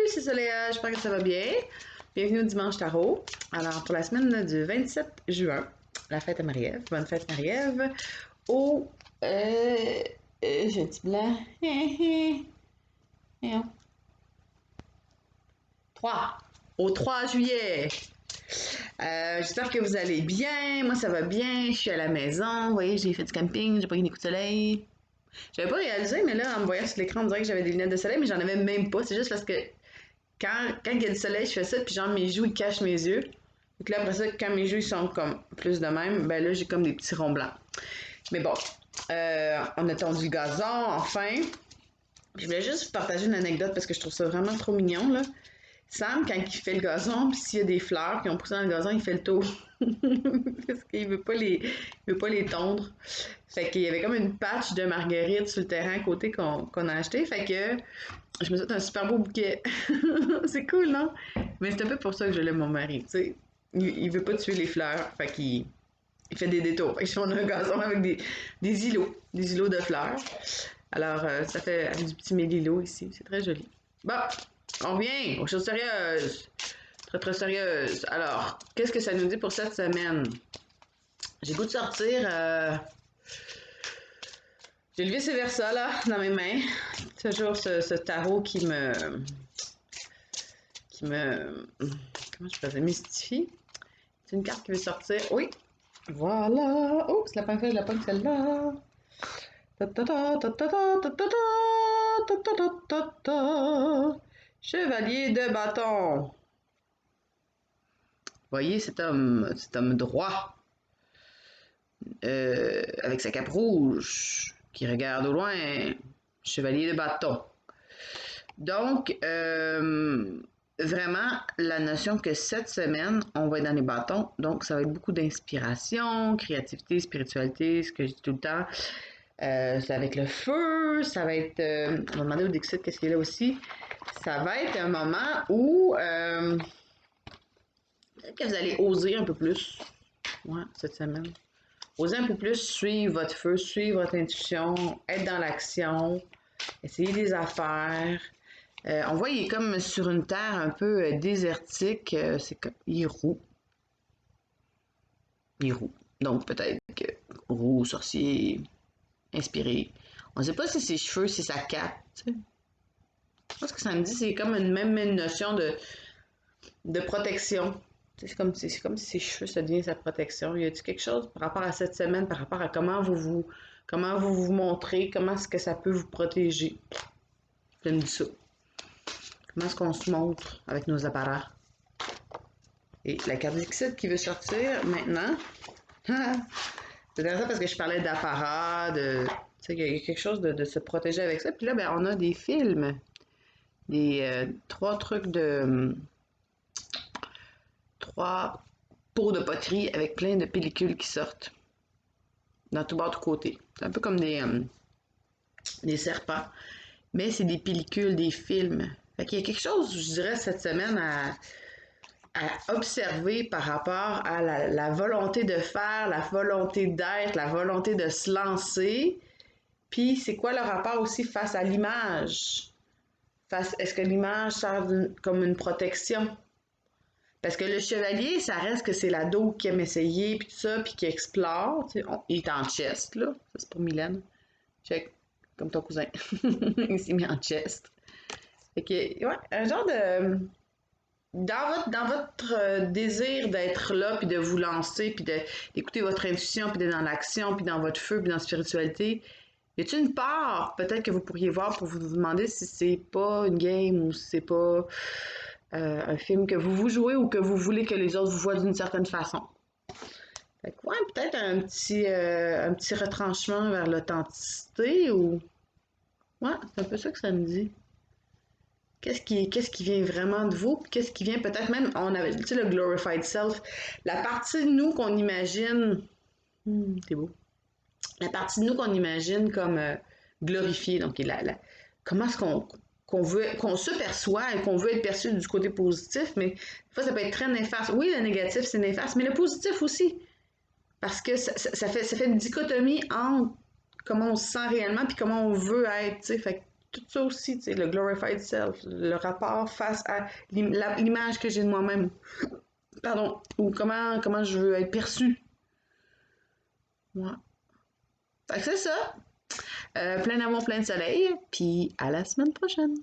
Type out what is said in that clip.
c'est Soléa, j'espère que ça va bien. Bienvenue au Dimanche Tarot. Alors, pour la semaine du 27 juin, la fête à Marie-Ève. Bonne fête Marie-Ève. Au jeudi blanc. 3. Au 3 juillet. J'espère que vous allez bien. Moi, ça va bien. Je suis à la maison. Vous voyez, j'ai fait du camping. J'ai pas eu des coups de soleil. J'avais pas réalisé, mais là, en me voyant sur l'écran, on dirait que j'avais des lunettes de soleil, mais j'en avais même pas. C'est juste parce que quand il y a du soleil, je fais ça, puis genre mes joues, ils cachent mes yeux. Donc là, après ça, quand mes joues ils sont comme plus de même, ben là, j'ai comme des petits ronds blancs. Mais bon, on a tendu le gazon, enfin. Je voulais juste vous partager une anecdote parce que je trouve ça vraiment trop mignon, là. Sam, quand il fait le gazon, puis s'il y a des fleurs qui ont poussé dans le gazon, il fait le tour. Parce qu'il veut pas les tondre. Fait qu'il y avait comme une patch de marguerite sur le terrain à côté qu'on a acheté. Fait que je me suis fait un super beau bouquet. C'est cool, non? Mais c'est un peu pour ça que je l'aime, mon mari, tu sais. Il veut pas tuer les fleurs. Fait qu'il fait des détours. Fait que on a un gazon avec des îlots de fleurs. Alors, ça fait avec du petit mélilo ici. C'est très joli. Bon, on revient aux choses sérieuses. Très, très sérieuses. Alors, qu'est-ce que ça nous dit pour cette semaine? J'ai le goût de sortir... J'ai le vice-versa, là, dans mes mains. Toujours ce tarot qui me... Comment je faisais? Mystifie. C'est une carte qui veut sortir. Oui. Voilà. Oh, c'est la première fois que je la pogne, celle-là. Chevalier de bâton. Voyez cet homme droit, avec sa cape rouge, qui regarde au loin, chevalier de bâton. Donc, vraiment, la notion que cette semaine, on va être dans les bâtons, donc ça va être beaucoup d'inspiration, créativité, spiritualité, ce que je dis tout le temps. C'est avec le feu, ça va être... on va demander au Dixit qu'est-ce qu'il y a là aussi. Ça va être un moment où peut-être que vous allez oser un peu plus, ouais, cette semaine. Oser un peu plus suivre votre feu, suivre votre intuition, être dans l'action, essayer des affaires. On voit il est comme sur une terre un peu désertique, c'est comme il roux. Il roux. Donc peut-être que roux, sorcier, inspiré. On ne sait pas si ses cheveux, si sa cape. Tu sais. Je pense que ça me dit c'est comme une notion de protection. C'est comme si ses cheveux, ça devient sa protection. Y a-t-il quelque chose par rapport à cette semaine, par rapport à comment vous montrez, comment est-ce que ça peut vous protéger? Je me dis ça. Comment est-ce qu'on se montre avec nos apparats? Et la carte Dixit qui veut sortir maintenant. C'est intéressant parce que je parlais d'apparat, tu sais, il y a quelque chose de se protéger avec ça. Puis là, ben, on a des films. Des 3 trucs trois pots de poterie avec plein de pellicules qui sortent. Dans tout bas, tout côté. C'est un peu comme des serpents. Mais c'est des pellicules, des films. Fait qu'il y a quelque chose, je dirais, cette semaine à observer par rapport à la volonté de faire, la volonté d'être, la volonté de se lancer. Puis, c'est quoi le rapport aussi face à l'image? Est-ce que l'image sert comme une protection? Parce que le chevalier, ça reste que c'est l'ado qui aime essayer, puis tout ça, puis qui explore. Tu sais, il est en chest, là. Ça, c'est pour Mylène. Check, comme ton cousin. Il s'est mis en chest. Fait que, ouais, un genre de... Dans votre désir d'être là, puis de vous lancer, puis d'écouter votre intuition, puis d'être dans l'action, puis dans votre feu, puis dans la spiritualité, y a-t-il une part, peut-être, que vous pourriez voir pour vous demander si c'est pas une game ou si c'est pas un film que vous jouez ou que vous voulez que les autres vous voient d'une certaine façon? Fait que, ouais, peut-être un petit retranchement vers l'authenticité ou... Ouais, c'est un peu ça que ça me dit. Qu'est-ce qui vient vraiment de vous, puis qu'est-ce qui vient peut-être même, on avait, tu sais, le glorified self, la partie de nous qu'on imagine, c'est beau, la partie de nous qu'on imagine comme glorifiée, donc comment est-ce qu'on se perçoit et qu'on veut être perçu du côté positif, mais des fois ça peut être très néfaste. Oui, le négatif c'est néfaste, mais le positif aussi, parce que ça fait une dichotomie entre comment on se sent réellement puis comment on veut être, tu sais, fait que tout ça aussi, tu sais, le glorified self, le rapport face à l'image que j'ai de moi-même. Pardon, ou comment je veux être perçue. Ouais. Fait que c'est ça. Plein d'amour, plein de soleil, puis à la semaine prochaine.